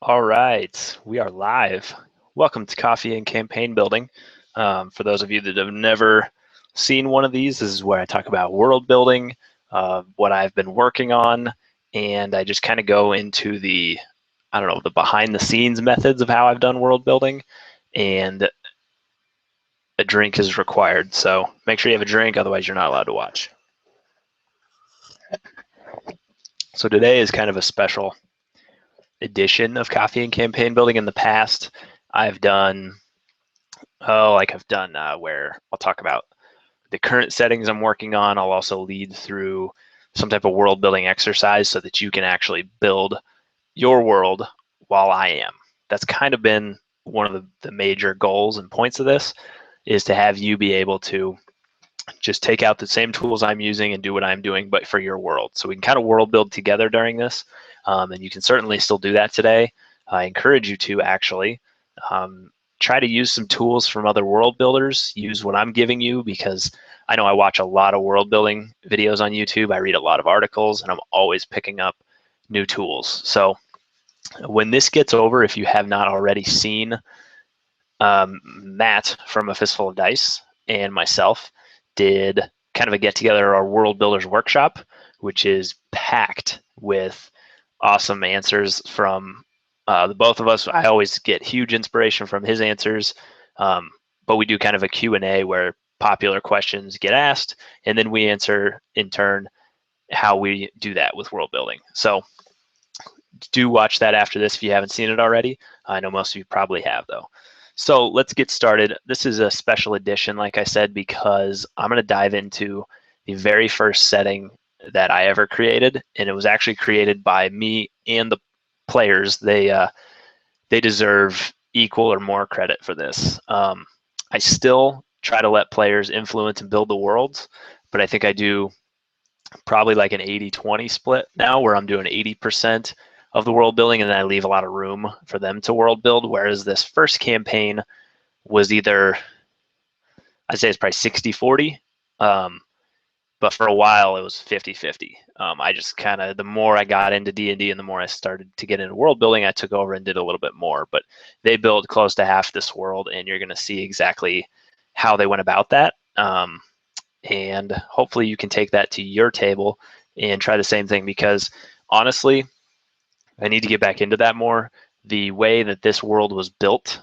All right, we are live. Welcome to Coffee and Campaign Building. For those of you that have never seen one of these, this is where I talk about world building, what I've been working on, and I just kind of go into the behind the scenes methods of how I've done world building, and a drink is required. So make sure you have a drink, otherwise you're not allowed to watch. So today is kind of a special edition of Coffee and Campaign Building. In the past, I've done where I'll talk about the current settings I'm working on. I'll also lead through some type of world building exercise so that you can actually build your world while I am. That's kind of been one of the major goals and points of this, is to have you be able to just take out the same tools I'm using and do what I'm doing, but for your world. So we can kind of world build together during this, and you can certainly still do that today. I encourage you to actually try to use some tools from other world builders. Use what I'm giving you, because I know I watch a lot of world building videos on YouTube. I read a lot of articles, and I'm always picking up new tools. So when this gets over, if you have not already seen Matt from A Fistful of Dice and myself did kind of a get together, our World Builders Workshop, which is packed with awesome answers from the both of us. I always get huge inspiration from his answers, but we do kind of a Q&A where popular questions get asked, and then we answer in turn how we do that with world building. So do watch that after this if you haven't seen it already. I know most of you probably have, though. So let's get started. This is a special edition, like I said, because I'm going to dive into the very first setting that I ever created, and it was actually created by me and the players. They deserve equal or more credit for this. I still try to let players influence and build the worlds, but I think I do probably like an 80-20 split now, where I'm doing 80% of the world building, and then I leave a lot of room for them to world build. Whereas this first campaign was either, I'd say it's probably 60-40, but for a while it was 50-50. I just kind of, the more I got into D&D and the more I started to get into world building, I took over and did a little bit more. But they built close to half this world, and you're going to see exactly how they went about that. And hopefully you can take that to your table and try the same thing, because honestly, I need to get back into that more. The way that this world was built,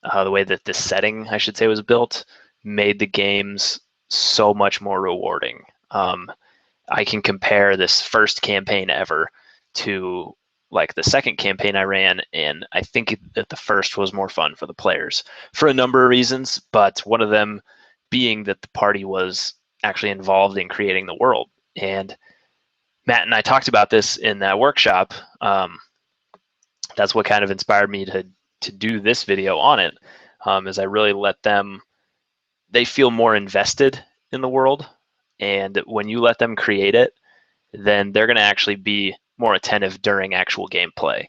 the way that this setting, I should say, was built, made the games so much more rewarding. I can compare this first campaign ever to like the second campaign I ran, and I think that the first was more fun for the players for a number of reasons, but one of them being that the party was actually involved in creating the world. And Matt and I talked about this in that workshop. That's what kind of inspired me to do this video on it, is I really let them, they feel more invested in the world. And when you let them create it, then they're going to actually be more attentive during actual gameplay.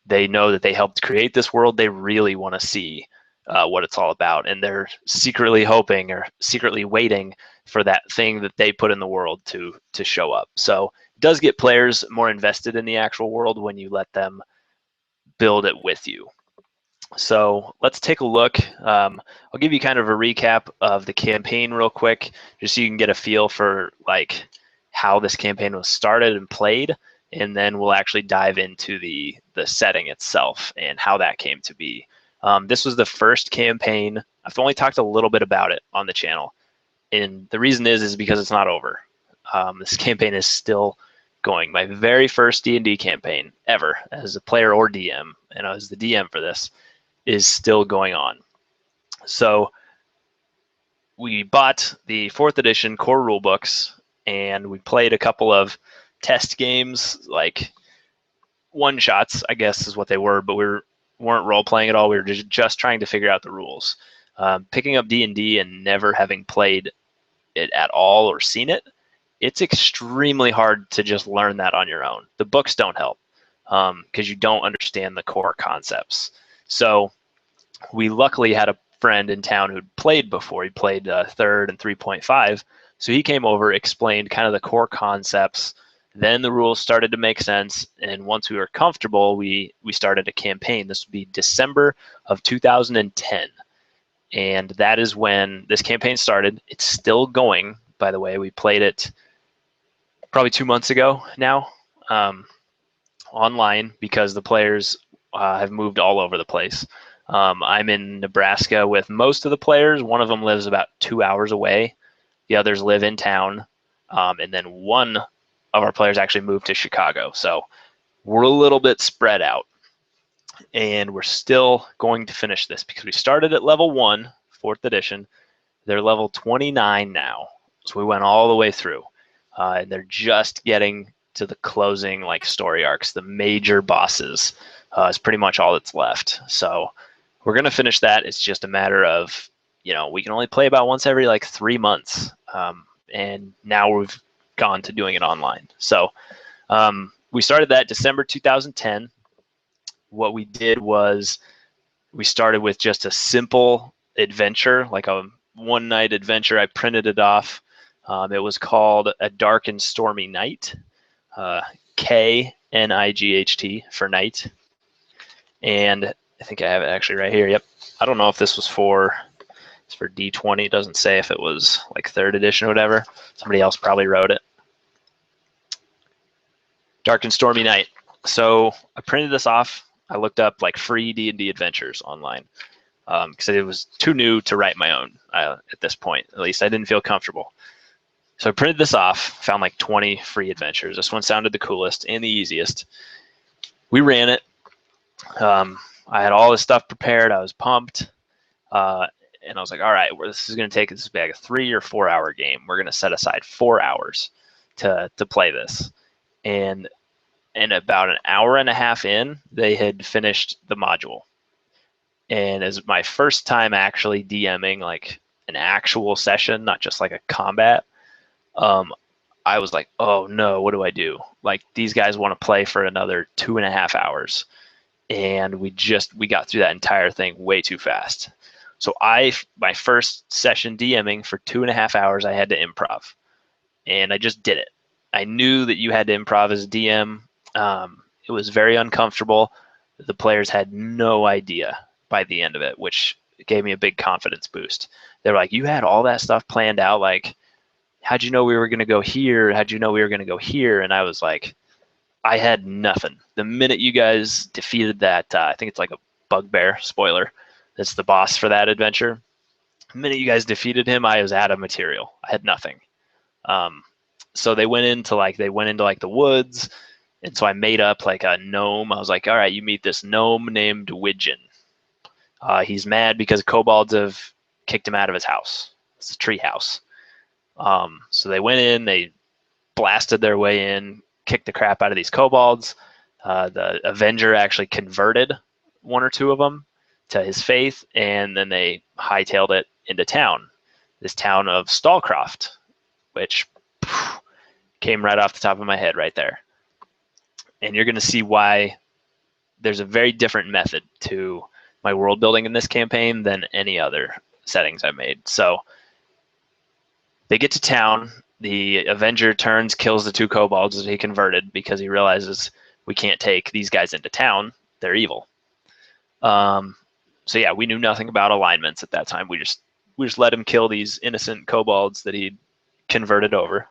They know that they helped create this world. They really want to see what it's all about, and they're secretly hoping or secretly waiting for that thing that they put in the world to show up. So it does get players more invested in the actual world when you let them build it with you. So let's take a look. I'll give you kind of a recap of the campaign real quick, just so you can get a feel for like how this campaign was started and played, and then we'll actually dive into the setting itself and how that came to be. This was the first campaign. I've only talked a little bit about it on the channel, and the reason is because it's not over. This campaign is still going. My very first D&D campaign ever as a player or DM, and I was the DM for this, is still going on. So we bought the 4th edition core rulebooks, and we played a couple of test games, like one-shots, I guess is what they were, but we weren't role-playing at all. We were just trying to figure out the rules. Picking up D&D and never having played it at all or seen it, it's extremely hard to just learn that on your own. The books don't help because you don't understand the core concepts. So we luckily had a friend in town who'd played before. He played 3rd and 3.5. So he came over, explained kind of the core concepts, Then the rules started to make sense, and once we were comfortable, we started a campaign. This would be December of 2010, and that is when this campaign started. It's still going, by the way. We played it probably 2 months ago now, online, because the players have moved all over the place. I'm in Nebraska with most of the players. One of them lives about 2 hours away. The others live in town. And then one of our players actually moved to Chicago. So we're a little bit spread out. And we're still going to finish this because we started at level 1, 4th edition. They're level 29 now. So we went all the way through. And they're just getting to the closing like story arcs. The major bosses is pretty much all that's left. So we're going to finish that. It's just a matter of, we can only play about once every like 3 months. And now we've gone to doing it online. So we started that December 2010. What we did was we started with just a simple adventure, like a one-night adventure. I printed it off. It was called A Dark and Stormy Night, K-N-I-G-H-T for night. And I think I have it actually right here. Yep. I don't know if this was for D20. It doesn't say if it was like 3rd edition or whatever. Somebody else probably wrote it. Dark and Stormy Night. So I printed this off. I looked up like free D&D adventures online because it was too new to write my own at this point. At least I didn't feel comfortable. So I printed this off, found like 20 free adventures. This one sounded the coolest and the easiest. We ran it. I had all this stuff prepared. I was pumped. And I was like, all right, this is going to take this like a 3 or 4 hour game. We're going to set aside 4 hours to play this. And about an hour and a half in, they had finished the module. And as my first time actually DMing like an actual session, not just like a combat, I was like, oh no, what do I do? Like, these guys want to play for another 2.5 hours. And we got through that entire thing way too fast. So my first session DMing for 2.5 hours, I had to improv. And I just did it. I knew that you had to improv as a DM. It was very uncomfortable. The players had no idea by the end of it, which gave me a big confidence boost. They were like, you had all that stuff planned out. Like, how'd you know we were going to go here? How'd you know we were going to go here? And I was like, I had nothing. The minute you guys defeated that, I think it's like a bugbear, spoiler, that's the boss for that adventure. The minute you guys defeated him, I was out of material. I had nothing. So they went into like the woods. And so I made up like a gnome. I was like, all right, you meet this gnome named Widgeon. He's mad because kobolds have kicked him out of his house. It's a tree house. So they went in, they blasted their way in, kicked the crap out of these kobolds. The Avenger actually converted 1 or 2 of them to his faith, and then they hightailed it into town, this town of Stallcroft, which came right off the top of my head right there. And you're going to see why there's a very different method to my world building in this campaign than any other settings I made. So they get to town. The Avenger turns, kills the 2 kobolds that he converted because he realizes we can't take these guys into town. They're evil. So yeah, we knew nothing about alignments at that time. We just let him kill these innocent kobolds that he'd converted over.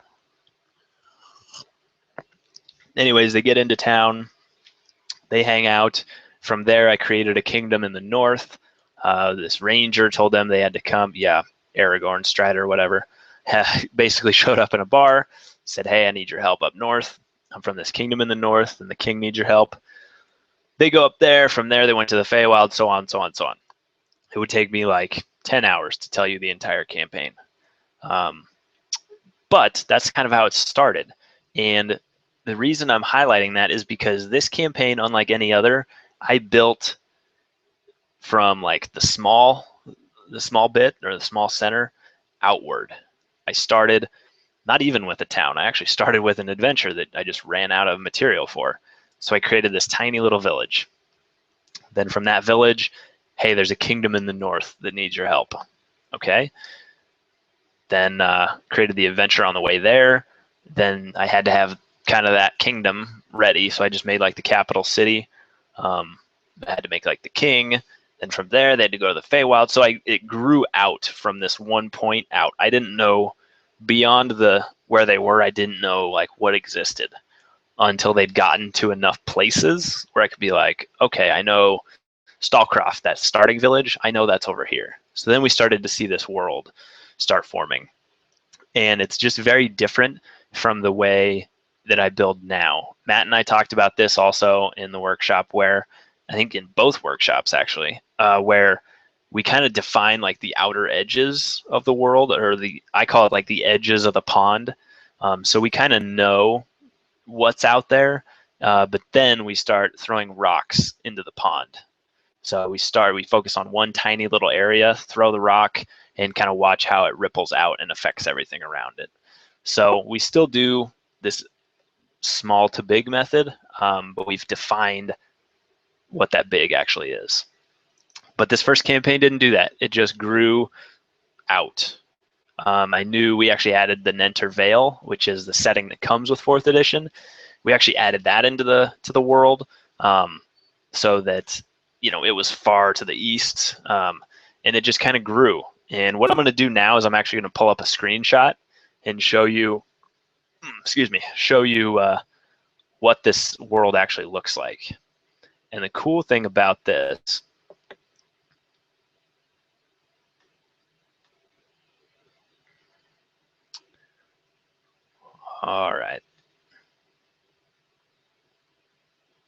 Anyways, they get into town. They hang out. From there, I created a kingdom in the north. This ranger told them they had to come. Yeah, Aragorn, Strider, whatever. Basically showed up in a bar, said, hey, I need your help up north. I'm from this kingdom in the north, and the king needs your help. They go up there. From there, they went to the Feywild, so on, so on, so on. It would take me like 10 hours to tell you the entire campaign. But that's kind of how it started. And the reason I'm highlighting that is because this campaign, unlike any other, I built from like the small bit or the small center outward. I started not even with a town. I actually started with an adventure that I just ran out of material for. So I created this tiny little village. Then from that village, hey, there's a kingdom in the north that needs your help. Okay. Then created the adventure on the way there. Then I had to have kind of that kingdom ready. So I just made like the capital city. I had to make like the king. Then from there, they had to go to the Feywild. So it grew out from this one point out. I didn't know beyond where they were. I didn't know like what existed until they'd gotten to enough places where I could be like, okay, I know Stalcroft, that starting village, I know that's over here. So then we started to see this world start forming. And it's just very different from the way that I build now. Matt and I talked about this also in the workshop, where I think in both workshops actually, where we kind of define like the outer edges of the world, or I call it like the edges of the pond. So we kind of know what's out there, but then we start throwing rocks into the pond. So we focus on one tiny little area, throw the rock, and kind of watch how it ripples out and affects everything around it. So we still do this small to big method, but we've defined what that big actually is. But this first campaign didn't do that. It just grew out. I knew we actually added the Nenter Vale, which is the setting that comes with 4th edition. We actually added that into the world, so that it was far to the east, and it just kind of grew. And what I'm going to do now is I'm actually going to pull up a screenshot and show you, what this world actually looks like. And the cool thing about this, all right,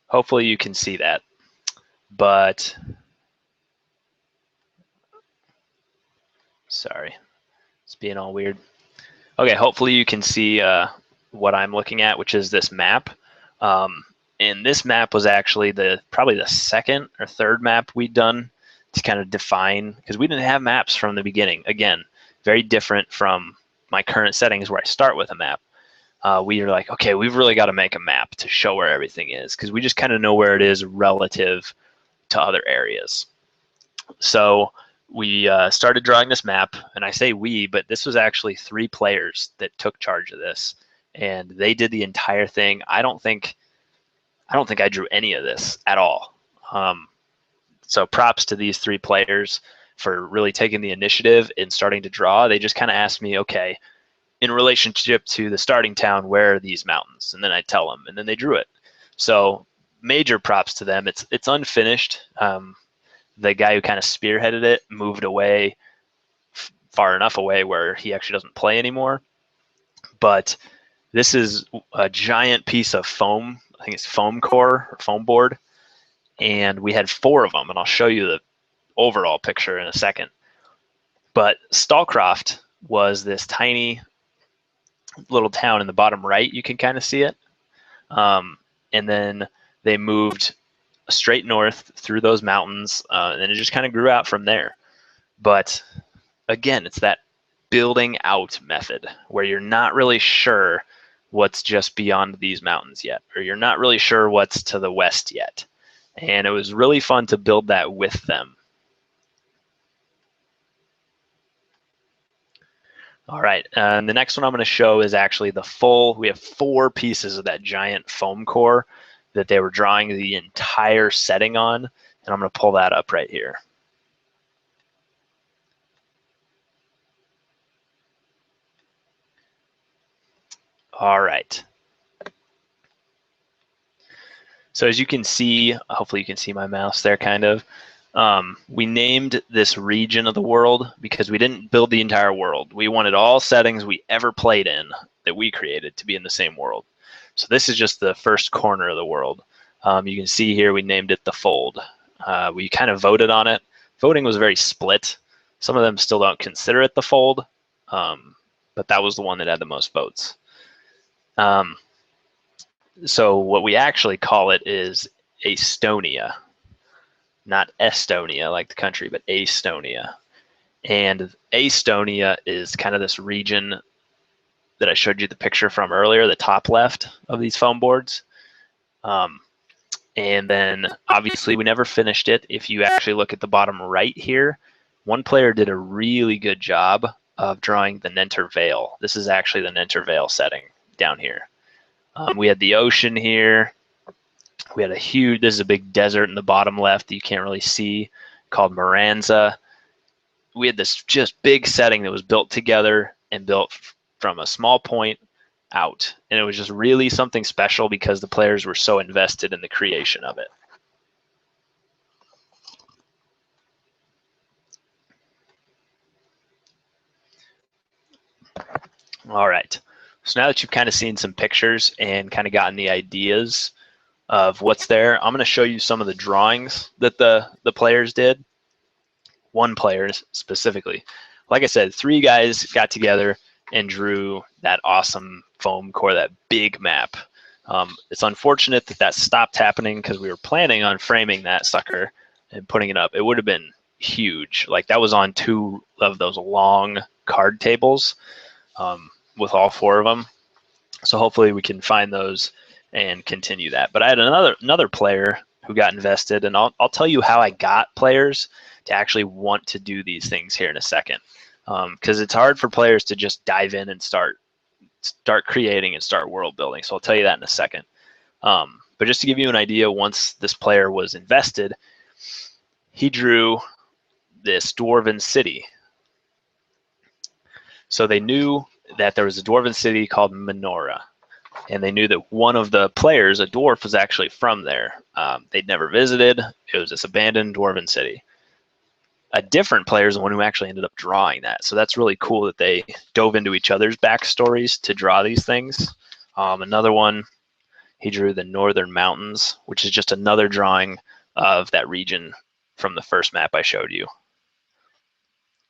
hopefully you can see that, but sorry, it's being all weird. Okay, hopefully you can see what I'm looking at, which is this map. And this map was actually probably the second or third map we'd done to kind of define, because we didn't have maps from the beginning. Again, very different from my current settings where I start with a map. We were like, okay, we've really got to make a map to show where everything is, because we just kind of know where it is relative to other areas. So we started drawing this map, and I say we, but this was actually 3 players that took charge of this, and they did the entire thing. I don't think I drew any of this at all. So props to these 3 players for really taking the initiative and starting to draw. They just kind of asked me, okay, in relationship to the starting town, where are these mountains? And then I tell them, and then they drew it. So major props to them. It's unfinished. The guy who kind of spearheaded it moved away, far enough away where he actually doesn't play anymore. But this is a giant piece of foam. I think it's foam core or foam board. And we had 4 of them, and I'll show you the overall picture in a second. But Stalcroft was this tiny little town in the bottom right. You can kind of see it. And then they moved straight north through those mountains, and it just kind of grew out from there. But again, it's that building out method where you're not really sure what's just beyond these mountains yet, or you're not really sure what's to the west yet. And it was really fun to build that with them. All right, and the next one I'm going to show is actually we have 4 pieces of that giant foam core that they were drawing the entire setting on, and I'm going to pull that up right here. All right. So as you can see, hopefully you can see my mouse there kind of, we named this region of the world because we didn't build the entire world. We wanted all settings we ever played in that we created to be in the same world. So this is just the first corner of the world. You can see here we named it the Fold. We kind of voted on it. Voting was very split. Some of them still don't consider it the Fold, but that was the one that had the most votes. So what we actually call it is Estonia, not Estonia like the country, but Estonia. And Estonia is kind of this region that I showed you the picture from earlier, the top left of these foam boards. And then obviously we never finished it. If you actually look at the bottom right here, one player did a really good job of drawing the Nenter Vale. This is actually the Nenter Vale setting down here. We had the ocean here. We had this is a big desert in the bottom left that you can't really see, called Moranza. We had this just big setting that was built together and built from a small point out. And it was just really something special because the players were so invested in the creation of it. All right. So now that you've kind of seen some pictures and kind of gotten the ideas of what's there, I'm going to show you some of the drawings that the players did. One player specifically. Like I said, 3 guys got together and drew that awesome foam core, that big map. It's unfortunate that that stopped happening because we were planning on framing that sucker and putting it up. It would have been huge. Like that was on 2 of those long card tables with all 4 of them. So hopefully we can find those and continue that. But I had another player who got invested, and I'll tell you how I got players to actually want to do these things here in a second, because it's hard for players to just dive in and start creating and start world building. So I'll tell you that in a second. But just to give you an idea, once this player was invested, he drew this dwarven city. So they knew that there was a dwarven city called Menorah, and they knew that one of the players, a dwarf, was actually from there. They'd never visited. It was this abandoned dwarven city. A different player is the one who actually ended up drawing that. So that's really cool that they dove into each other's backstories to draw these things. Another one, he drew the Northern Mountains, which is just another drawing of that region from the first map I showed you.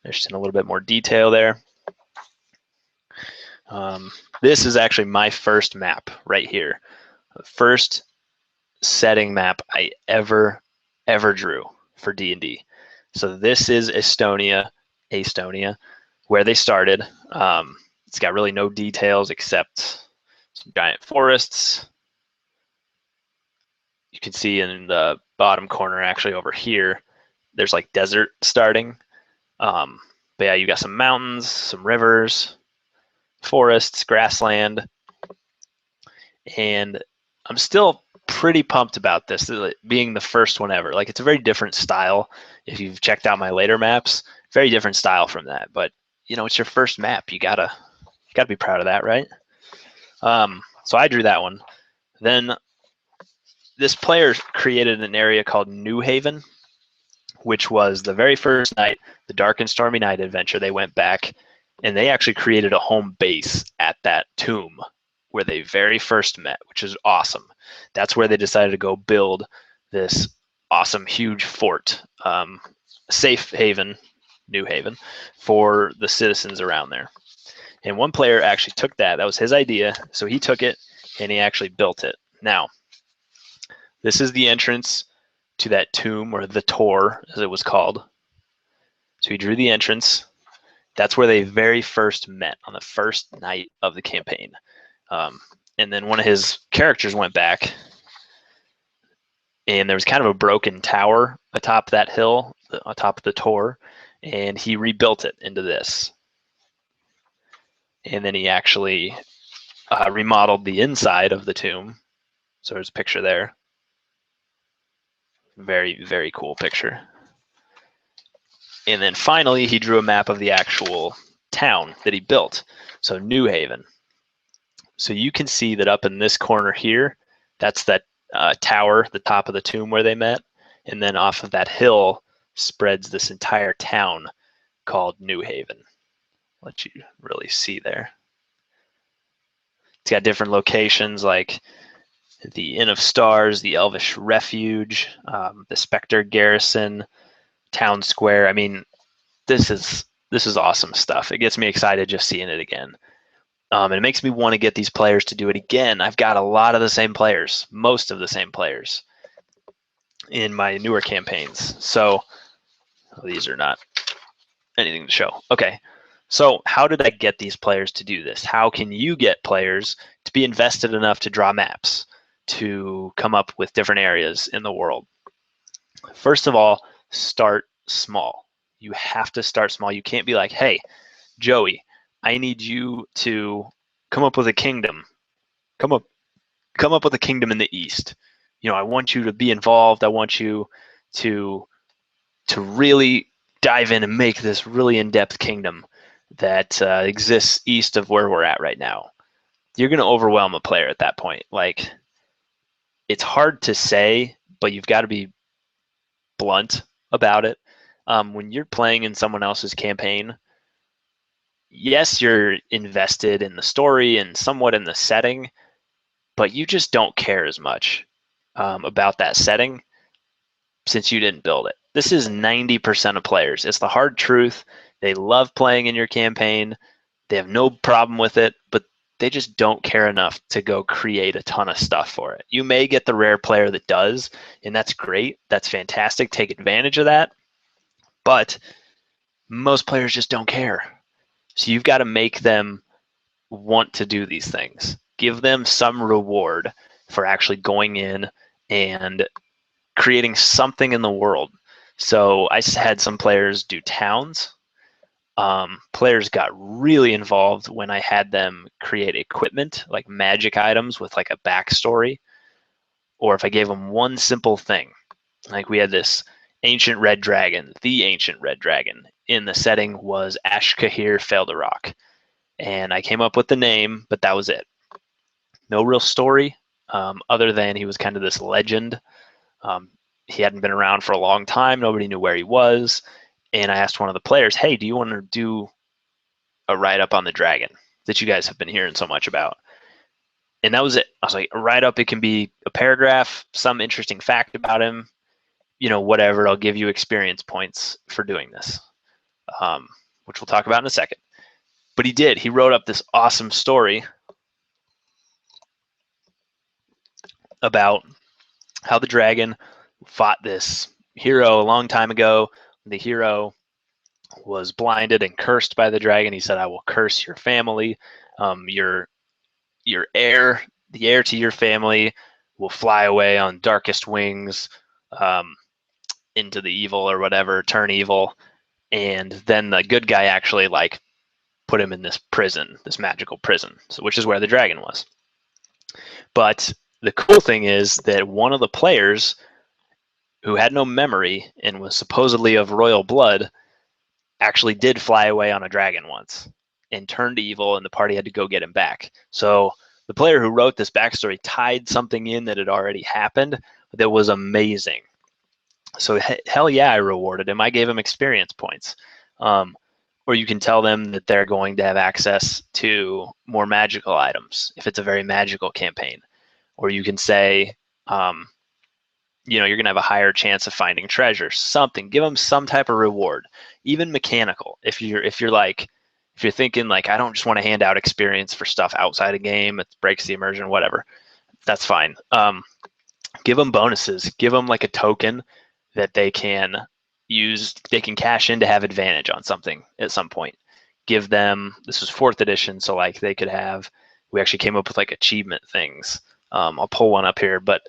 There's just in a little bit more detail there. This is actually my first map right here. The first setting map I ever drew for D&D. So this is Estonia, where they started. It's got really no details except some giant forests. You can see in the bottom corner, actually over here, there's like desert starting. But yeah, you got some mountains, some rivers, forests, grassland, and I'm still pretty pumped about this being the first one ever. Like, it's a very different style. If you've checked out my later maps, very different style from that. But you know, it's your first map. You gotta be proud of that, right? So I drew that one. Then this player created an area called New Haven, which was the very first night, the Dark and Stormy Night adventure. They went back and they actually created a home base at that tomb where they very first met, which is awesome. That's where they decided to go build this awesome, huge fort, safe haven, New Haven, for the citizens around there. And one player actually took that. That was his idea. So he took it and he actually built it. Now, this is the entrance to that tomb, or the Tor, as it was called. So he drew the entrance. That's where they very first met, on the first night of the campaign. And then one of his characters went back, and there was kind of a broken tower atop that hill, atop of the Tor, and he rebuilt it into this. And then he actually remodeled the inside of the tomb. So there's a picture there. Very, very cool picture. And then finally, he drew a map of the actual town that he built. So New Haven. So you can see that up in this corner here, that's that tower, the top of the tomb where they met. And then off of that hill spreads this entire town called New Haven. Let you really see there. It's got different locations like the Inn of Stars, the Elvish Refuge, the Spectre Garrison, Town Square. I mean, this is awesome stuff. It gets me excited just seeing it again. And it makes me want to get these players to do it again. I've got a lot of the same players, most of the same players in my newer campaigns. So these are not anything to show. Okay, so how did I get these players to do this? How can you get players to be invested enough to draw maps, to come up with different areas in the world? First of all, start small. You have to start small. You can't be like, hey, Joey, I need you to come up with a kingdom. Come up come up with a kingdom in the East. I want you to be involved. I want you to really dive in and make this really in-depth kingdom that exists east of where we're at right now. You're going to overwhelm a player at that point. Like, it's hard to say, but you've got to be blunt about it. When you're playing in someone else's campaign, yes, you're invested in the story and somewhat in the setting, but you just don't care as much about that setting since you didn't build it. This is 90% of players. It's the hard truth. They love playing in your campaign. They have no problem with it, but they just don't care enough to go create a ton of stuff for it. You may get the rare player that does, and that's great. That's fantastic. Take advantage of that. But most players just don't care. So you've got to make them want to do these things. Give them some reward for actually going in and creating something in the world. So I had some players do towns. Players got really involved when I had them create equipment, like magic items with like a backstory, or if I gave them one simple thing. Like we had this ancient red dragon, the ancient red dragon, in the setting was Ashkahir Felderrock. And I came up with the name, but that was it. No real story, other than he was kind of this legend. He hadn't been around for a long time. Nobody knew where he was. And I asked one of the players, hey, do you want to do a write-up on the dragon that you guys have been hearing so much about? And that was it. I was like, a write-up, it can be a paragraph, some interesting fact about him, whatever. I'll give you experience points for doing this, which we'll talk about in a second. But he did. He wrote up this awesome story about how the dragon fought this hero a long time ago. The hero was blinded and cursed by the dragon. He said, I will curse your family. Your heir, the heir to your family, will fly away on darkest wings into the evil or whatever, turn evil. And then the good guy actually put him in this prison, this magical prison, which is where the dragon was. But the cool thing is that one of the players who had no memory and was supposedly of royal blood actually did fly away on a dragon once and turned evil, and the party had to go get him back. So the player who wrote this backstory tied something in that had already happened that was amazing. So hell yeah, I rewarded him. I gave him experience points. Or you can tell them that they're going to have access to more magical items if it's a very magical campaign. Or you can say, you're going to have a higher chance of finding treasure. Something. Give them some type of reward, even mechanical. If you're thinking like, I don't just want to hand out experience for stuff outside a game, it breaks the immersion, whatever. That's fine. Give them bonuses. Give them like a token that they can use. They can cash in to have advantage on something at some point. Give them. This was 4th edition, so like they could have. We actually came up with like achievement things. I'll pull one up here, but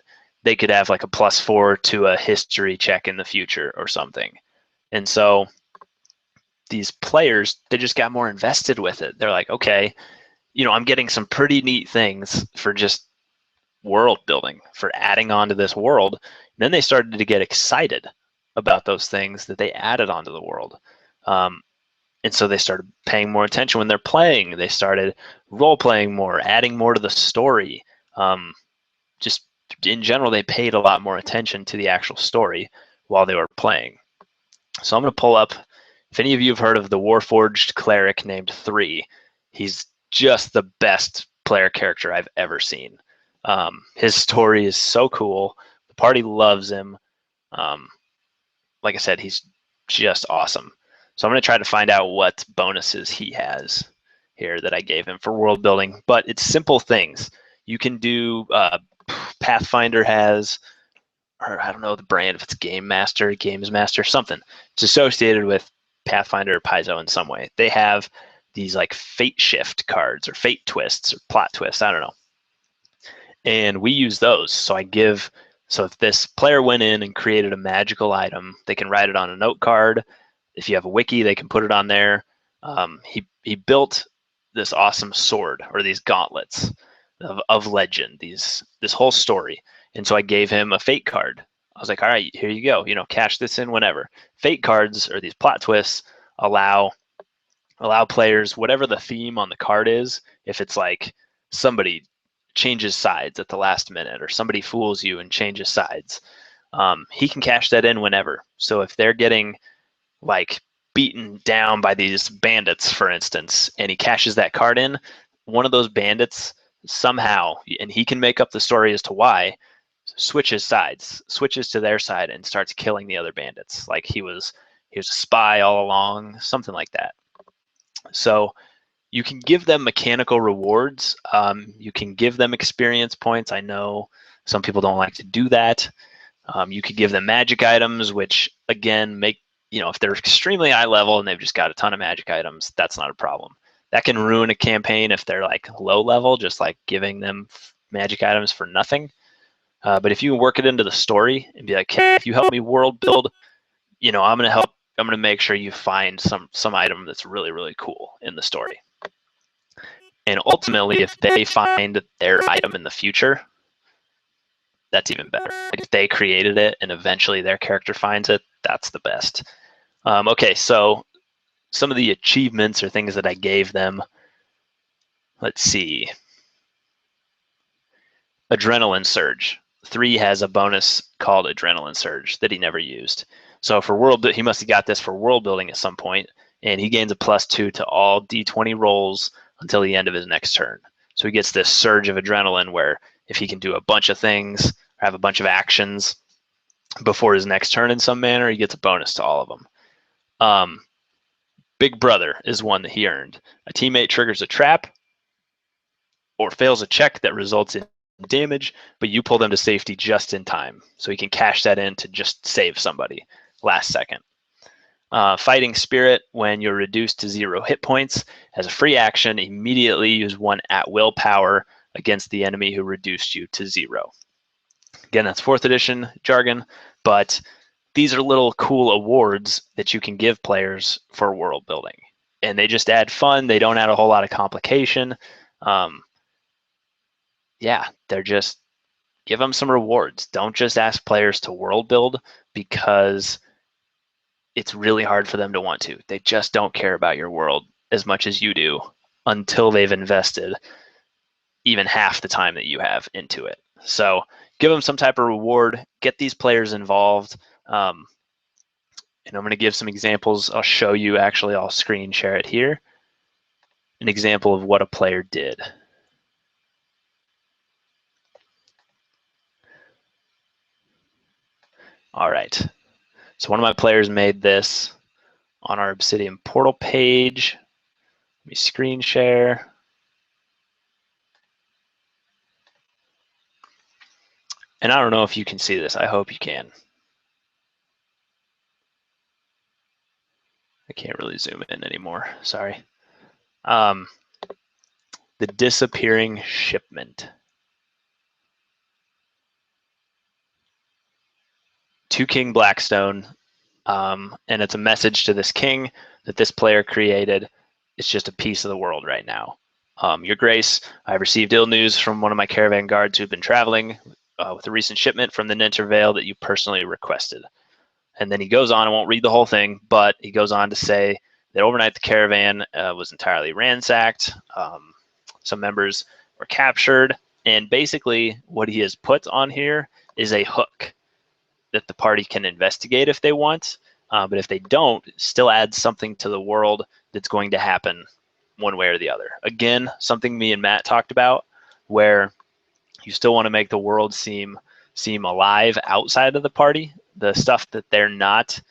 they could have like a +4 to a history check in the future or something. And so these players, they just got more invested with it. They're like, okay, I'm getting some pretty neat things for just world building, for adding on to this world. And then they started to get excited about those things that they added onto the world. And so they started paying more attention when they're playing. They started role-playing more, adding more to the story. Just in general, they paid a lot more attention to the actual story while they were playing. So I'm going to pull up, if any of you have heard of the Warforged cleric named 3, he's just the best player character I've ever seen. His story is so cool. The party loves him. Like I said, he's just awesome. So I'm going to try to find out what bonuses he has here that I gave him for world building. But it's simple things. You can do, Pathfinder has, or I don't know the brand, if it's Game Master, Games Master, something. It's associated with Pathfinder or Paizo in some way. They have these like fate shift cards or fate twists or plot twists, I don't know. And we use those. So if this player went in and created a magical item, they can write it on a note card. If you have a wiki, they can put it on there. He built this awesome sword, or these gauntlets. of legend, this whole story. And so I gave him a fate card. I was like, all right, here you go. Cash this in whenever. Fate cards, or these plot twists, allow players, whatever the theme on the card is, if it's like somebody changes sides at the last minute or somebody fools you and changes sides, he can cash that in whenever. So if they're getting like beaten down by these bandits, for instance, and he cashes that card in, one of those bandits somehow, and he can make up the story as to why, switches sides, switches to their side and starts killing the other bandits. Like he was a spy all along, something like that. So you can give them mechanical rewards. You can give them experience points. I know some people don't like to do that. You could give them magic items, which again make, if they're extremely high level and they've just got a ton of magic items, that's not a problem. That can ruin a campaign if they're like low level, just like giving them magic items for nothing. But if you work it into the story and be like, hey, if you help me world build, I'm gonna make sure you find some item that's really, really cool in the story. And ultimately, if they find their item in the future, that's even better. Like if they created it and eventually their character finds it, that's the best. Okay, so some of the achievements or things that I gave them. Let's see. Adrenaline Surge. 3 has a bonus called Adrenaline Surge that he never used. So for he must have got this for world building at some point, and he gains a +2 to all D20 rolls until the end of his next turn. So he gets this surge of adrenaline where if he can do a bunch of things or have a bunch of actions before his next turn in some manner, he gets a bonus to all of them. Big Brother is one that he earned. A teammate triggers a trap or fails a check that results in damage, but you pull them to safety just in time. So he can cash that in to just save somebody last second. Fighting Spirit, when you're reduced to 0 hit points, as a free action, immediately use 1 at-will power against the enemy who reduced you to 0. Again, that's 4th edition jargon, but these are little cool awards that you can give players for world building. And they just add fun. They don't add a whole lot of complication. Yeah, they're just, give them some rewards. Don't just ask players to world build because it's really hard for them to want to. They just don't care about your world as much as you do until they've invested even half the time that you have into it. So give them some type of reward, get these players involved. And I'm going to give some examples. I'll show you, actually, I'll screen share it here. An example of what a player did. All right. So one of my players made this on our Obsidian portal page. Let me screen share. And I don't know if you can see this. I hope you can. I can't really zoom in anymore. Sorry. The disappearing shipment. 2 King Blackstone. And it's a message to this king that this player created. It's just a piece of the world right now. Your Grace, I received ill news from one of my caravan guards who've been traveling with a recent shipment from the Nintervale that you personally requested. And then he goes on, I won't read the whole thing, but he goes on to say that overnight the caravan was entirely ransacked. Some members were captured. And basically what he has put on here is a hook that the party can investigate if they want. But if they don't, still adds something to the world that's going to happen one way or the other. Again, something me and Matt talked about, where you still want to make the world seem alive outside of the party. The stuff that they're not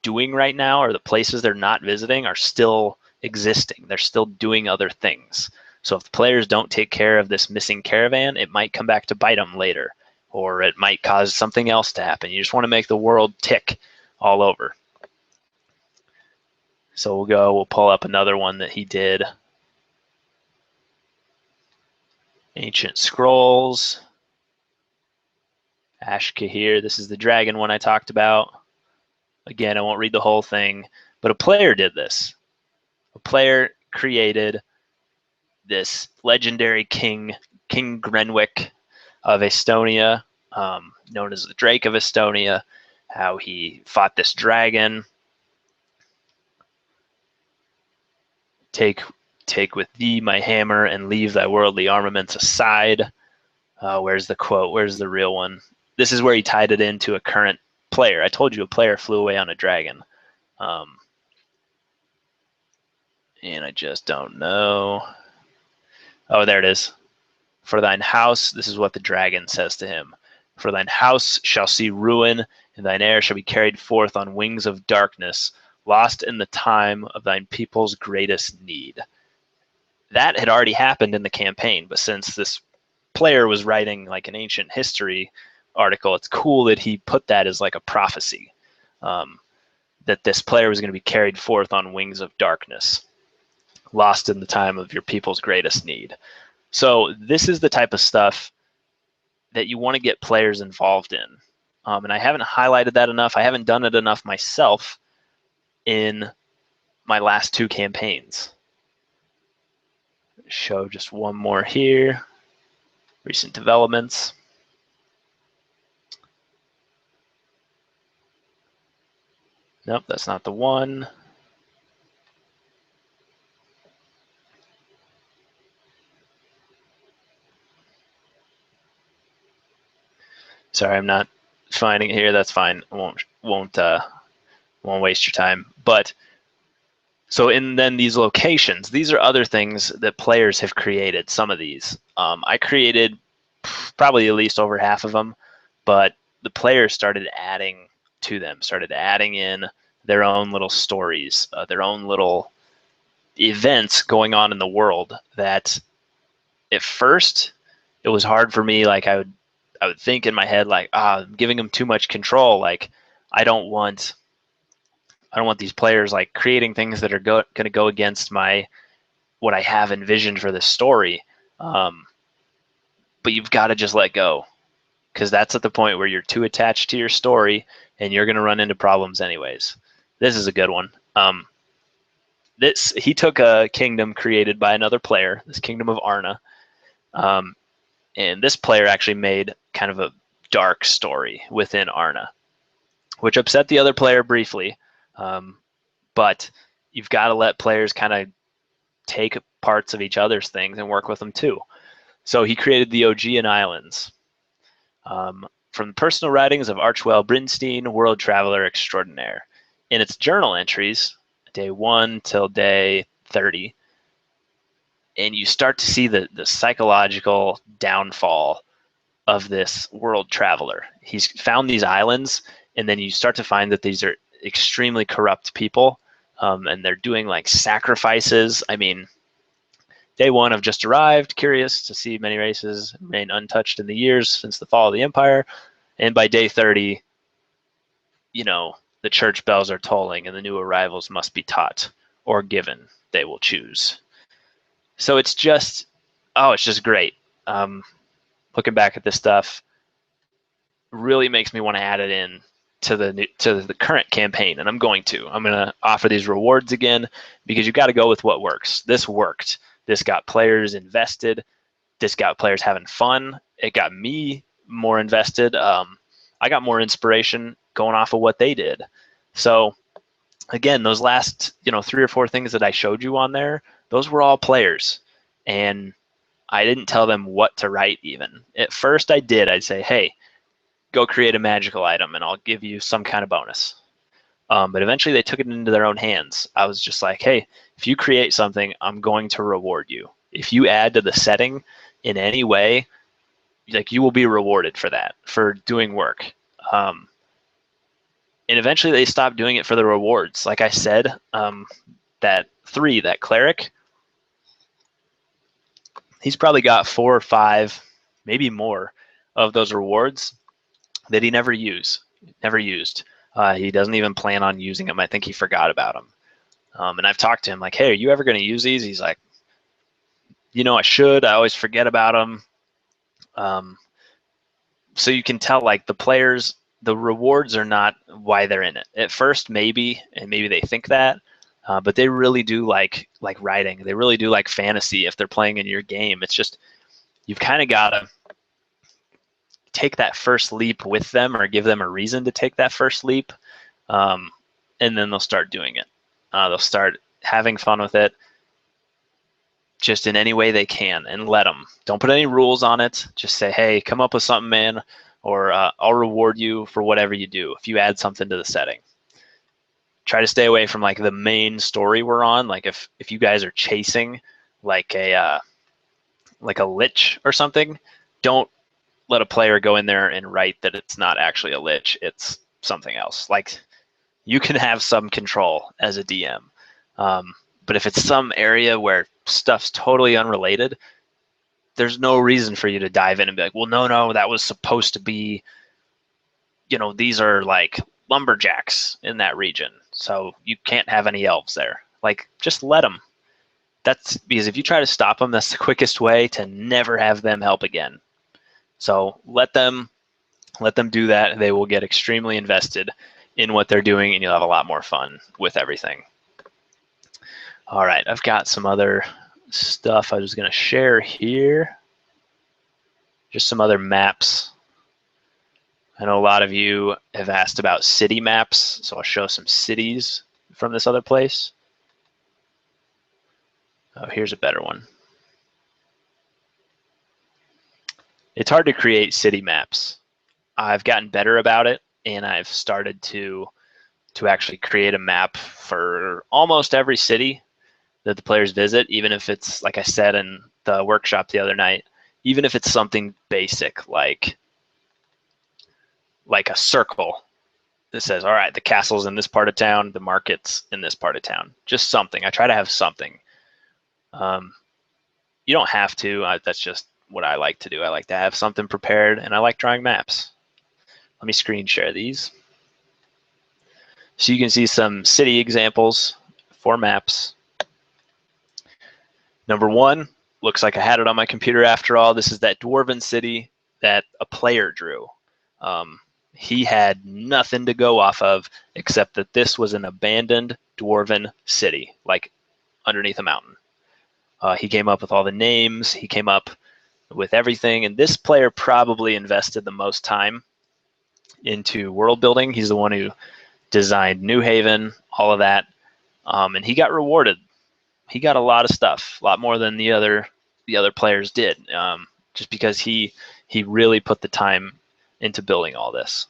doing right now, or the places they're not visiting, are still existing. They're still doing other things. So if the players don't take care of this missing caravan, it might come back to bite them later, or it might cause something else to happen. You just want to make the world tick all over. So we'll pull up another one that he did. Ancient Scrolls. Ashkahir, this is the dragon one I talked about. Again, I won't read the whole thing, but a player did this. A player created this legendary king King Grenwick of Estonia, known as the Drake of Estonia, how he fought this dragon. Take with thee my hammer and leave thy worldly armaments aside. Where's the quote? Where's the real one? This is where he tied it into a current player. I told you a player flew away on a dragon. And I just don't know. Oh, there it is. For thine house, this is what the dragon says to him. For thine house shall see ruin, and thine heir shall be carried forth on wings of darkness, lost in the time of thine people's greatest need. That had already happened in the campaign, but since this player was writing like an ancient history article, it's cool that he put that as like a prophecy, that this player was going to be carried forth on wings of darkness, lost in the time of your people's greatest need. So this is the type of stuff that you want to get players involved in. And I haven't highlighted that enough. I haven't done it enough myself in my last 2 campaigns. Show just one more here. Recent developments. Nope, that's not the one. Sorry, I'm not finding it here. That's fine. I won't waste your time. But so then these locations, these are other things that players have created. Some of these, I created probably at least over half of them, but the players started adding to them, started adding in their own little stories, their own little events going on in the world that at first it was hard for me. Like I would think in my head, like, I'm giving them too much control. Like I don't want these players like creating things that are going to go against what I have envisioned for this story. But you've got to just let go, because that's at the point where you're too attached to your story and you're going to run into problems anyways. This is a good one. He took a kingdom created by another player, this kingdom of Arna, and this player actually made kind of a dark story within Arna, which upset the other player briefly. But you've got to let players kind of take parts of each other's things and work with them too. So he created the Augean Islands. From the personal writings of Archwell Brinstein, world traveler extraordinaire. In its journal entries, day 1 till day 30, and you start to see the psychological downfall of this world traveler. He's found these islands, and then you start to find that these are extremely corrupt people, and they're doing like sacrifices. I mean, day 1 have just arrived, curious to see many races remain untouched in the years since the fall of the empire. And by day 30, the church bells are tolling and the new arrivals must be taught or given. They will choose. So it's just great. Looking back at this stuff really makes me want to add it in to the current campaign, and I'm going to offer these rewards again, because you got to go with what works. This worked. This got players invested. This got players having fun. It got me more invested. I got more inspiration going off of what they did. So again, those last 3 or 4 things that I showed you on there, those were all players, and I didn't tell them what to write even. At first I did. I'd say, hey, go create a magical item and I'll give you some kind of bonus. But eventually they took it into their own hands. I was just like, hey, if you create something, I'm going to reward you. If you add to the setting in any way, like, you will be rewarded for that, for doing work. And eventually they stopped doing it for the rewards. Like I said, that cleric, he's probably got 4 or 5, maybe more, of those rewards that he never used. He doesn't even plan on using them. I think he forgot about them. And I've talked to him like, hey, are you ever going to use these? He's like, I should. I always forget about them. So you can tell, like, the players, the rewards are not why they're in it. At first, maybe they think that, but they really do like writing. They really do like fantasy if they're playing in your game. It's just, you've kind of got to take that first leap with them or give them a reason to take that first leap, and then they'll start doing it. They'll start having fun with it just in any way they can, and let them. Don't put any rules on it. Just say, hey, come up with something, man, or I'll reward you for whatever you do if you add something to the setting. Try to stay away from like the main story we're on. Like if you guys are chasing like a lich or something, don't let a player go in there and write that it's not actually a lich, it's something else. Like, you can have some control as a DM. But if it's some area where stuff's totally unrelated, there's no reason for you to dive in and be like, well, no, that was supposed to be, these are like lumberjacks in that region, so you can't have any elves there. Like, just let them. That's because if you try to stop them, that's the quickest way to never have them help again. So let them do that. They will get extremely invested in what they're doing, and you'll have a lot more fun with everything. All right, I've got some other stuff I was going to share here. Just some other maps. I know a lot of you have asked about city maps, so I'll show some cities from this other place. Oh, here's a better one. It's hard to create city maps. I've gotten better about it, and I've started to actually create a map for almost every city that the players visit, even if it's, like I said in the workshop the other night, even if it's something basic like a circle that says, all right, the castle's in this part of town, the market's in this part of town. Just something. I try to have something. You don't have to. That's just what I like to do. I like to have something prepared, and I like drawing maps. Let me screen share these. So you can see some city examples for maps. Number one, looks like I had it on my computer after all. This is that dwarven city that a player drew. He had nothing to go off of except that this was an abandoned dwarven city, like underneath a mountain. He came up with all the names. He came up with everything. And this player probably invested the most time into world building. He's the one who designed New Haven, all of that. And he got rewarded. He got a lot of stuff, a lot more than the other players did, just because he really put the time into building all this.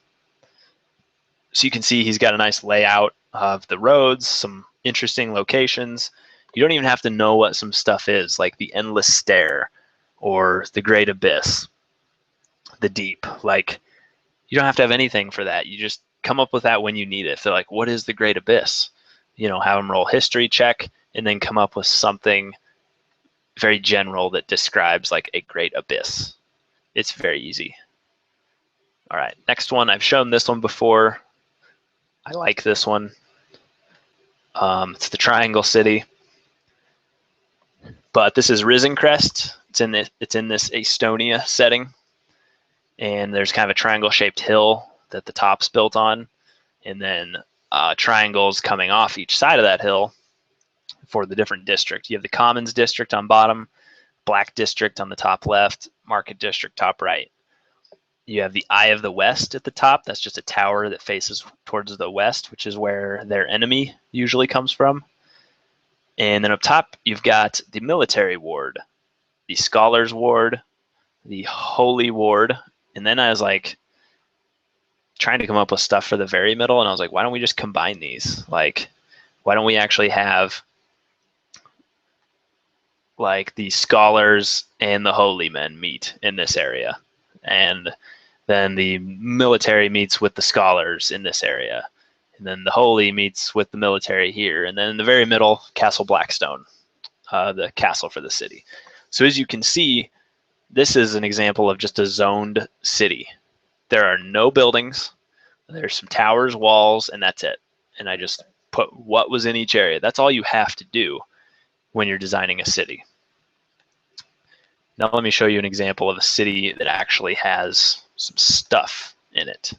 So you can see he's got a nice layout of the roads, some interesting locations. You don't even have to know what some stuff is, like the Endless Stair or the Great Abyss, the Deep. Like, you don't have to have anything for that. You just come up with that when you need it. If they're like, what is the Great Abyss? Have them roll history check and then come up with something very general that describes like a great abyss. It's very easy. All right, next one. I've shown this one before. I like this one. It's the Triangle City, but this is Risen Crest. It's in this Estonia setting, and there's kind of a triangle-shaped hill that the top's built on, and then triangles coming off each side of that hill for the different district. You have the Commons District on bottom, Black District on the top left, Market District top right. You have the Eye of the West at the top. That's just a tower that faces towards the west, which is where their enemy usually comes from. And then up top, you've got the Military Ward, the Scholars Ward, the Holy Ward. And then I was like trying to come up with stuff for the very middle, and I was like, why don't we just combine these? Like, why don't we actually have like the Scholars and the Holy Men meet in this area? And then the military meets with the Scholars in this area. And then the Holy meets with the military here. And then in the very middle, Castle Blackstone, the castle for the city. So as you can see, this is an example of just a zoned city. There are no buildings. There's some towers, walls, and that's it. And I just put what was in each area. That's all you have to do when you're designing a city. Now let me show you an example of a city that actually has some stuff in it.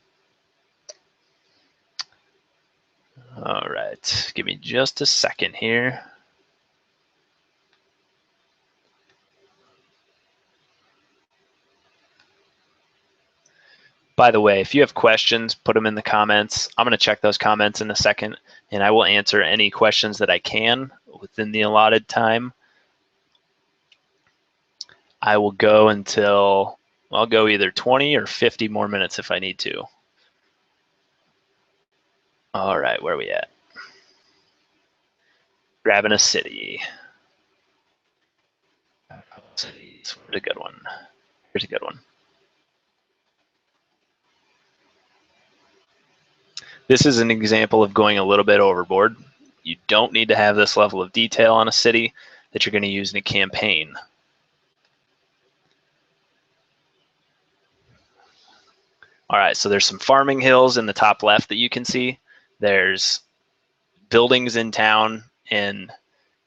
All right, give me just a second here. By the way, if you have questions, put them in the comments. I'm going to check those comments in a second, and I will answer any questions that I can within the allotted time. I will go until, I'll go either 20 or 50 more minutes if I need to. All right, where are we at? Grabbing a city. Cities, where's a good one? Here's a good one. This is an example of going a little bit overboard. You don't need to have this level of detail on a city that you're going to use in a campaign. All right, so there's some farming hills in the top left that you can see. There's buildings in town, and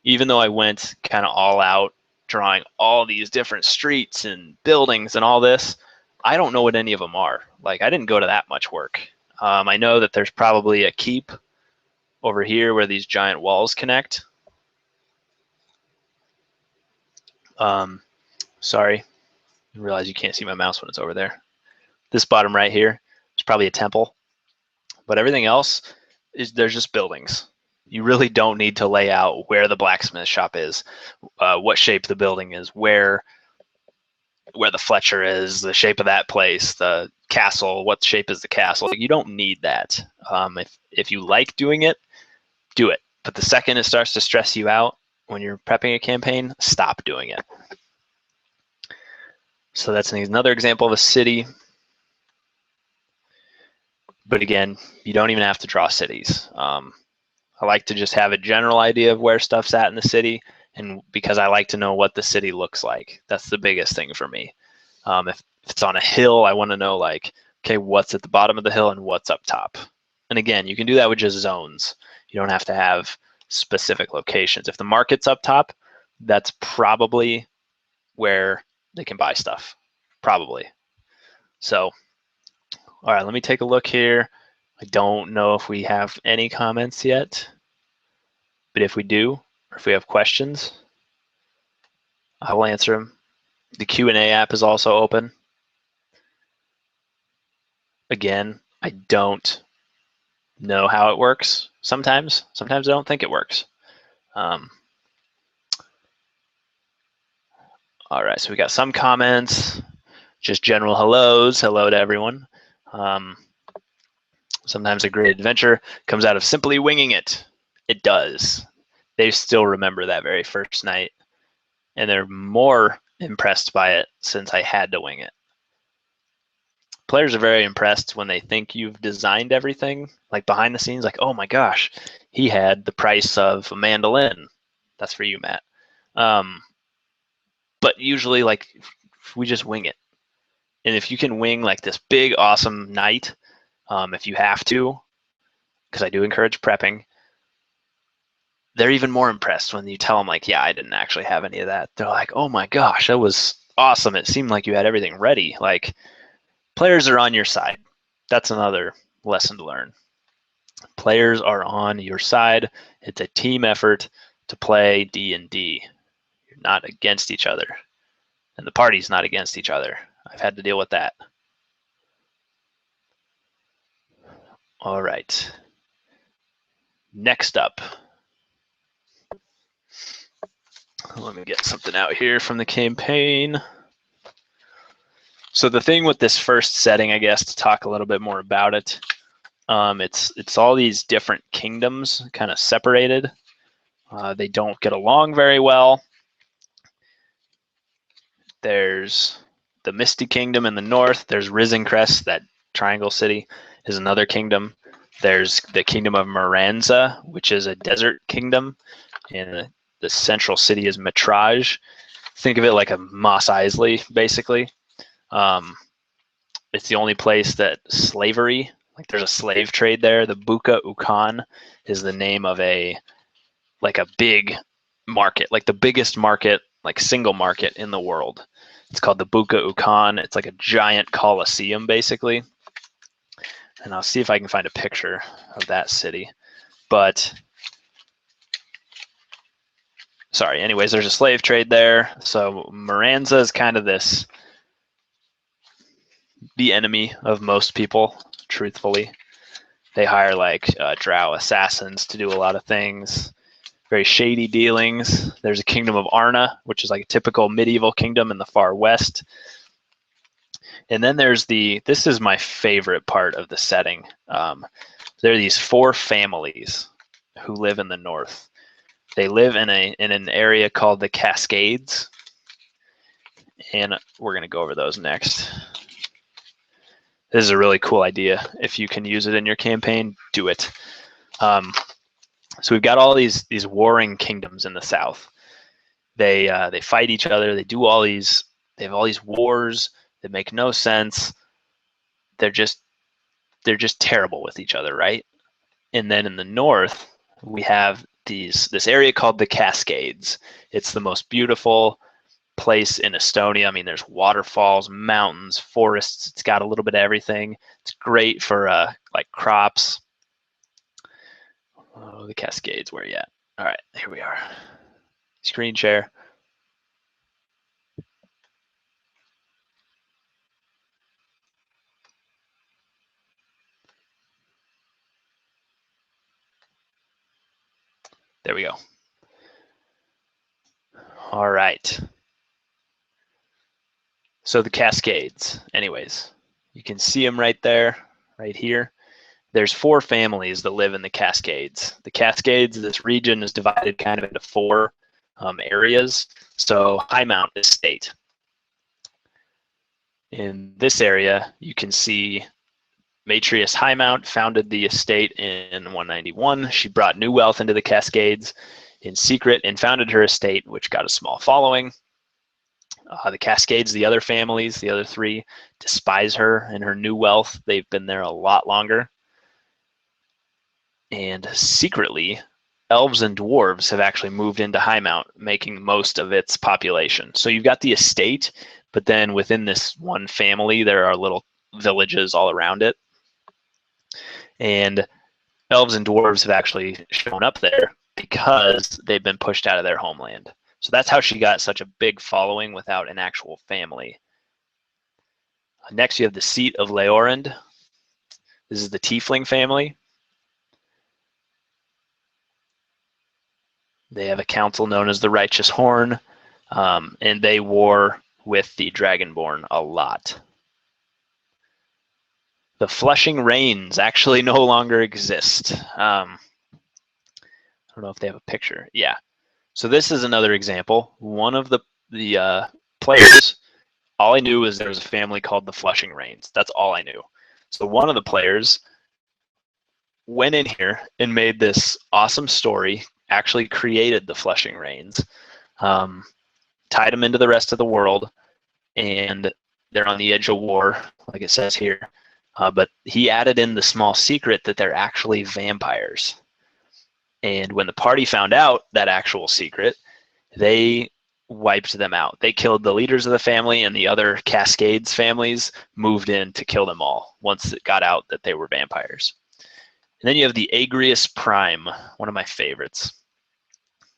even though I went kind of all out drawing all these different streets and buildings and all this, I don't know what any of them are. Like, I didn't go to that much work. I know that there's probably a keep over here where these giant walls connect. Sorry, I realize you can't see my mouse when it's over there. This bottom right here is probably a temple, but everything else is, there's just buildings. You really don't need to lay out where the blacksmith shop is, what shape the building is, where the Fletcher is, the shape of that place, the castle, what shape is the castle. You don't need that. If you like doing it, do it. But the second it starts to stress you out when you're prepping a campaign, stop doing it. So that's another example of a city. But again, you don't even have to draw cities. I like to just have a general idea of where stuff's at in the city, and because I like to know what the city looks like. That's the biggest thing for me. If it's on a hill, I want to know, like, okay, what's at the bottom of the hill and what's up top. And again, you can do that with just zones. You don't have to have specific locations. If the market's up top, that's probably where they can buy stuff, probably. So, all right, let me take a look here. I don't know if we have any comments yet, but if we do, or if we have questions, I will answer them. The Q&A app is also open. Again, I don't know how it works sometimes. Sometimes I don't think it works. All right, so we got some comments, just general hellos. Hello to everyone. Sometimes a great adventure comes out of simply winging it. It does. They still remember that very first night, and they're more impressed by it since I had to wing it. Players are very impressed when they think you've designed everything, like behind the scenes, like, oh my gosh, he had the price of a mandolin. That's for you, Matt. But usually, like, we just wing it. And if you can wing like this big, awesome night, if you have to, because I do encourage prepping, they're even more impressed when you tell them, like, yeah, I didn't actually have any of that. They're like, oh my gosh, that was awesome. It seemed like you had everything ready. Like, players are on your side. That's another lesson to learn. Players are on your side. It's a team effort to play D&D. You're not against each other, and the party's not against each other. I've had to deal with that. All right. Next up, let me get something out here from the campaign. So the thing with this first setting, I guess, to talk a little bit more about it, it's all these different kingdoms kind of separated. They don't get along very well. There's the Misty Kingdom in the north. There's Rizencrest, that triangle city, is another kingdom. There's the Kingdom of Moranza, which is a desert kingdom, and the central city is Mitrage. Think of it like a Mos Eisley, basically. It's the only place that slavery, like there's a slave trade there. The Buka Ukan is the name of a big market, like the biggest market, like single market in the world. It's called the Buka Ukan. It's like a giant coliseum, basically. And I'll see if I can find a picture of that city. But sorry, anyways, there's a slave trade there. So Moranza is kind of this the enemy of most people, truthfully. They hire like drow assassins to do a lot of things. Very shady dealings. There's a kingdom of Arna, which is like a typical medieval kingdom in the far west. And then there's this is my favorite part of the setting. There are these 4 families who live in the north. They live in an area called the Cascades, and we're going to go over those next. This is a really cool idea. If you can use it in your campaign, do it. So we've got all these warring kingdoms in the south. They fight each other. They have all these wars that make no sense. They're just terrible with each other, right? And then in the north, we have this area called the Cascades. It's the most beautiful place in Estonia. I mean, there's waterfalls, mountains, forests. It's got a little bit of everything. It's great for like crops. Oh, the Cascades, where are you at? All right, here we are. Screen share. There we go. All right. So the Cascades, anyways, you can see them right there, right here. There's 4 families that live in the Cascades. The Cascades, this region is divided kind of into 4 areas. So High Mount Estate. In this area, you can see Matrius Highmount founded the estate in 191. She brought new wealth into the Cascades in secret and founded her estate, which got a small following. The Cascades, the other families, the other 3, despise her and her new wealth. They've been there a lot longer. And secretly, elves and dwarves have actually moved into Highmount, making most of its population. So you've got the estate, but then within this one family, there are little villages all around it. And elves and dwarves have actually shown up there because they've been pushed out of their homeland. So that's how she got such a big following without an actual family. Next, you have the seat of Leorind. This is the Tiefling family. They have a council known as the Righteous Horn, and they war with the Dragonborn a lot. The Flushing Rains actually no longer exist. I don't know if they have a picture. Yeah. So this is another example. One of the players, all I knew was there was a family called the Flushing Rains. That's all I knew. So one of the players went in here and made this awesome story, actually created the Flushing Rains, tied them into the rest of the world, and they're on the edge of war, like it says here. But he added in the small secret that they're actually vampires. And when the party found out that actual secret, they wiped them out. They killed the leaders of the family, and the other Cascades families moved in to kill them all once it got out that they were vampires. And then you have the Agrius Prime, one of my favorites.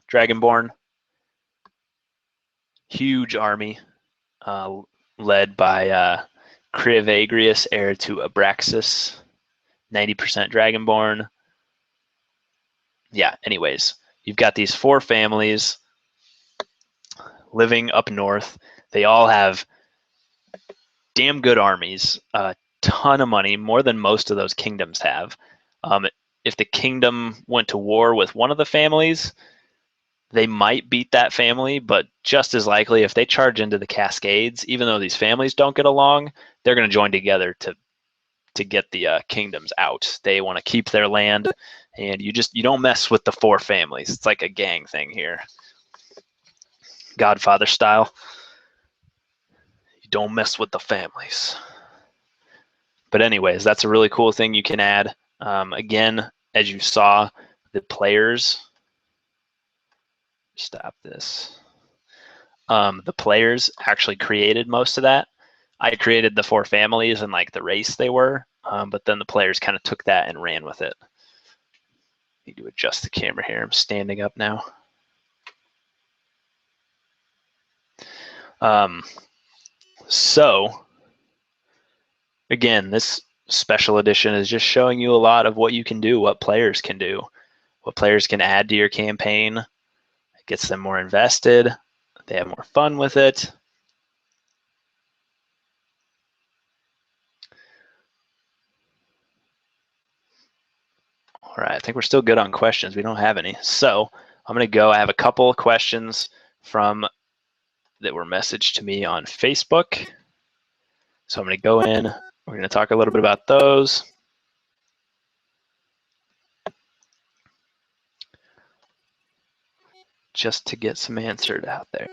Dragonborn, huge army, led by Criv Agrius, heir to Abraxas, 90% Dragonborn. Yeah, anyways, you've got these 4 families living up north. They all have damn good armies, a ton of money, more than most of those kingdoms have. If the kingdom went to war with one of the families, they might beat that family, but just as likely if they charge into the Cascades, even though these families don't get along, they're going to join together to get the kingdoms out. They want to keep their land, and you don't mess with the 4 families. It's like a gang thing here, Godfather style. You don't mess with the families. But anyways, that's a really cool thing you can add. Again, as you saw, the players, stop this. The players actually created most of that. I created the 4 families and like the race they were, but then the players kind of took that and ran with it. Need to adjust the camera here. I'm standing up now. So Again, this special edition is just showing you a lot of what you can do, what players can do, what players can add to your campaign. It gets them more invested. They have more fun with it. All right, I think we're still good on questions. We don't have any. So I'm going to go. I have a couple of questions from that were messaged to me on Facebook. So I'm going to go in. We're going to talk a little bit about those. Just to get some answered out there.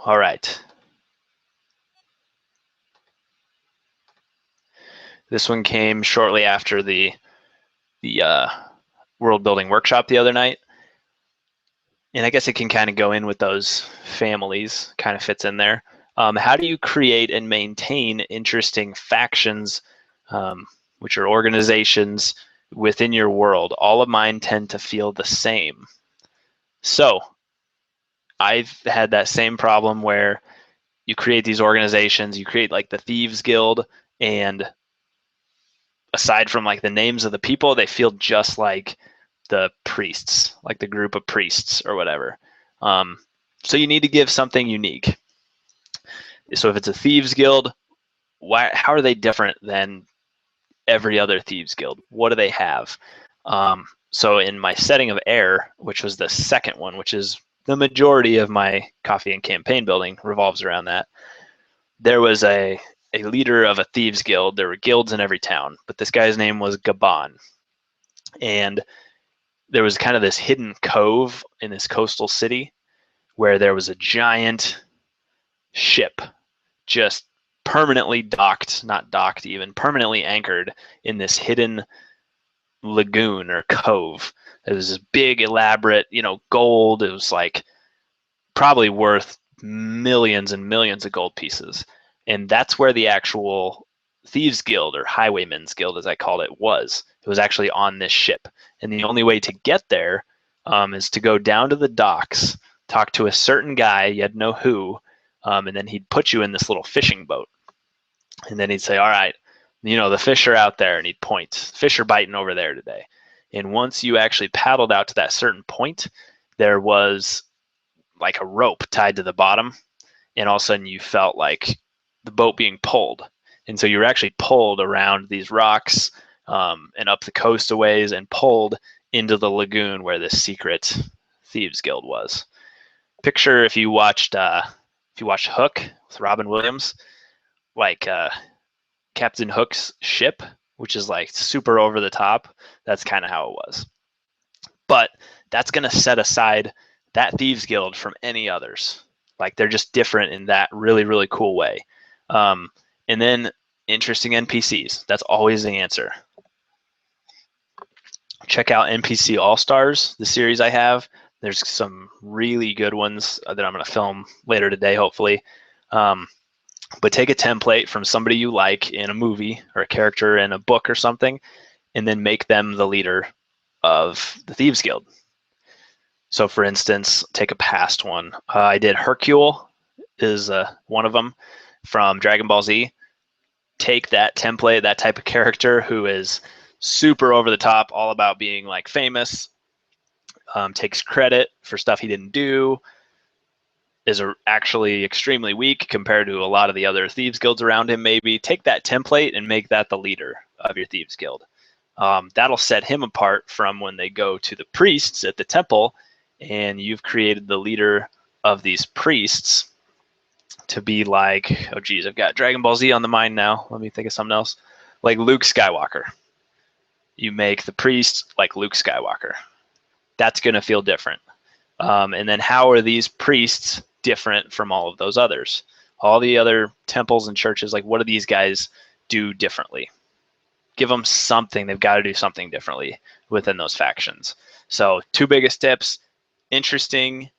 All right. This one came shortly after the world building workshop the other night. And I guess it can kind of go in with those families, kind of fits in there. How do you create and maintain interesting factions, which are organizations within your world? All of mine tend to feel the same. So I've had that same problem where you create these organizations, you create like the Thieves Guild, and aside from like the names of the people, they feel just like the priests, like the group of priests or whatever. So you need to give something unique. So if it's a Thieves Guild, how are they different than every other Thieves Guild? What do they have? So in my setting of Air, which was the second one, which is the majority of my coffee and campaign building revolves around that, there was a leader of a Thieves Guild. There were guilds in every town, but this guy's name was Gabon. And there was kind of this hidden cove in this coastal city where there was a giant ship just permanently docked, not docked even, permanently anchored in this hidden lagoon or cove. It was this big, elaborate, gold. It was like probably worth millions and millions of gold pieces. And that's where the actual Thieves Guild, or Highwaymen's Guild as I called it, was. It was actually on this ship. And the only way to get there is to go down to the docks, talk to a certain guy, you had to know who, and then he'd put you in this little fishing boat. And then he'd say, all right, the fish are out there, and he'd point. Fish are biting over there today. And once you actually paddled out to that certain point, there was like a rope tied to the bottom, and all of a sudden you felt like the boat being pulled. And so you were actually pulled around these rocks and up the coast a ways and pulled into the lagoon where the secret Thieves Guild was. Picture if you watched Hook with Robin Williams, like Captain Hook's ship, which is like super over the top. That's kind of how it was. But that's going to set aside that Thieves Guild from any others. Like they're just different in that really, really cool way. And then interesting NPCs. That's always the answer. Check out NPC All-Stars, the series I have. There's some really good ones that I'm going to film later today, hopefully. But take a template from somebody you like in a movie or a character in a book or something, and then make them the leader of the Thieves Guild. So for instance, take a past one. I did Hercule is one of them from Dragon Ball Z. Take that template, that type of character who is super over the top, all about being like famous, takes credit for stuff he didn't do, is actually extremely weak compared to a lot of the other Thieves Guilds around him maybe. Take that template and make that the leader of your Thieves Guild. That'll set him apart from when they go to the priests at the temple, and you've created the leader of these priests to be like, oh geez, I've got Dragon Ball Z on the mind now. Let me think of something else. Like Luke Skywalker. You make the priest like Luke Skywalker. That's going to feel different. And then how are these priests different from all of those others? All the other temples and churches, like what do these guys do differently? Give them something. They've got to do something differently within those factions. So 2 biggest tips: interesting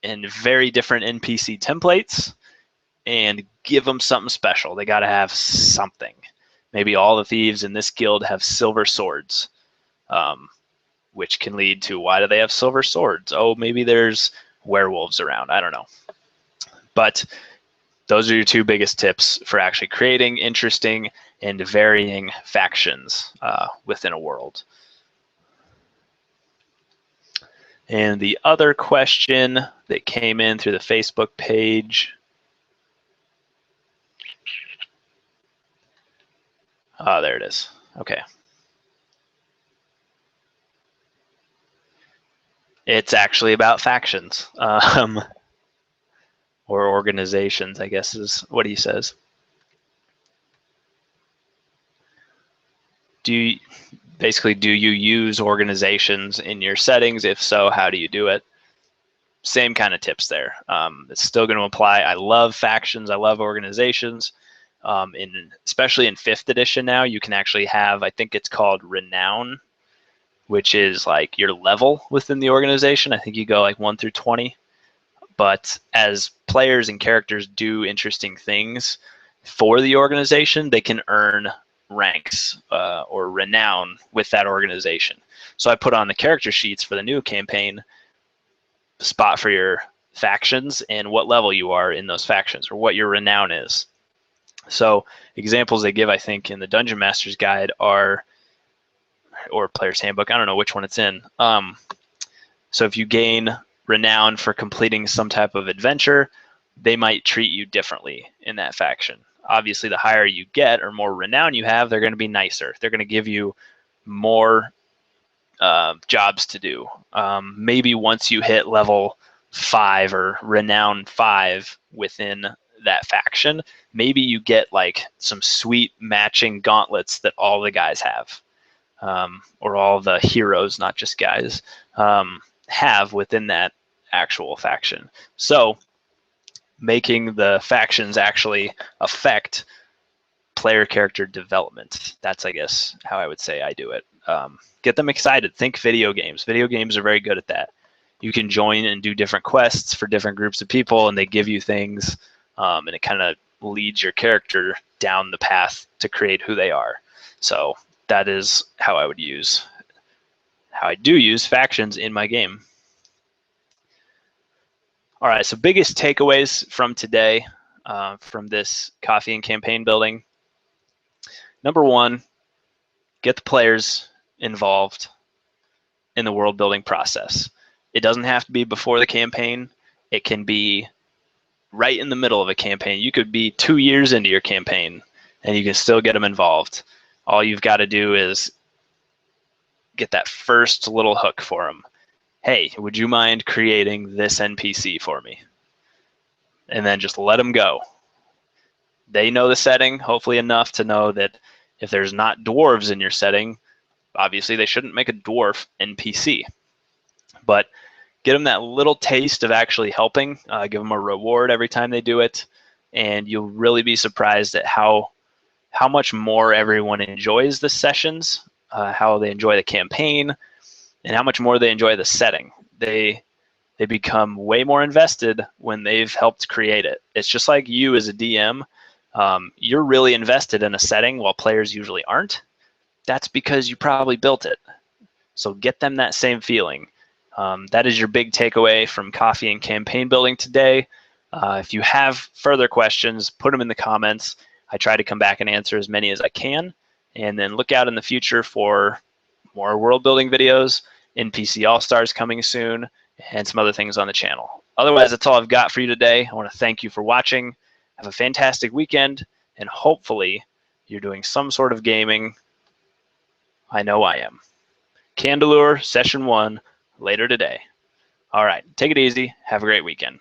and very different NPC templates, and give them something special. They got to have something. Maybe all the thieves in this guild have silver swords, which can lead to, why do they have silver swords? Oh, maybe there's werewolves around. I don't know. But those are your two biggest tips for actually creating interesting and varying factions within a world. And the other question that came in through the Facebook page, there it is. Okay. It's actually about factions or organizations, I guess is what he says. Basically, do you use organizations in your settings? If so, how do you do it? Same kind of tips there. It's still going to apply. I love factions. I love organizations. Especially in 5th edition now, you can actually have, I think it's called Renown, which is like your level within the organization. I think you go like 1 through 20. But as players and characters do interesting things for the organization, they can earn ranks or renown with that organization. So I put on the character sheets for the new campaign spot for your factions and what level you are in those factions or what your renown is. So examples they give, I think, in the Dungeon Master's Guide are, or Player's Handbook, I don't know which one it's in. So if you gain renown for completing some type of adventure, they might treat you differently in that faction. Obviously, the higher you get or more renown you have, they're going to be nicer. They're going to give you more jobs to do. Maybe once you hit level 5 or renown 5 within that faction, maybe you get like some sweet matching gauntlets that all the guys have, or all the heroes, not just guys, have within that actual faction. So making the factions actually affect player character development. That's, I guess, how I would say I do it. Get them excited. Think video games. Video games are very good at that. You can join and do different quests for different groups of people, and they give you things, and it kind of leads your character down the path to create who they are. So that is how I do use factions in my game. All right, so biggest takeaways from today, from this coffee and campaign building. Number 1, get the players involved in the world building process. It doesn't have to be before the campaign. It can be right in the middle of a campaign. You could be 2 years into your campaign and you can still get them involved. All you've got to do is get that first little hook for them. Hey, would you mind creating this NPC for me? And then just let them go. They know the setting, hopefully enough to know that if there's not dwarves in your setting, obviously they shouldn't make a dwarf NPC. But get them that little taste of actually helping, give them a reward every time they do it, and you'll really be surprised at how much more everyone enjoys the sessions, how they enjoy the campaign, and how much more they enjoy the setting. They become way more invested when they've helped create it. It's just like you as a DM. You're really invested in a setting while players usually aren't. That's because you probably built it. So get them that same feeling. That is your big takeaway from coffee and campaign building today. If you have further questions, put them in the comments. I try to come back and answer as many as I can. And then look out in the future for more world building videos, NPC All-Stars coming soon, and some other things on the channel. Otherwise, that's all I've got for you today. I want to thank you for watching. Have a fantastic weekend, and hopefully you're doing some sort of gaming. I know I am. Candelure Session 1 later today. All right, take it easy. Have a great weekend.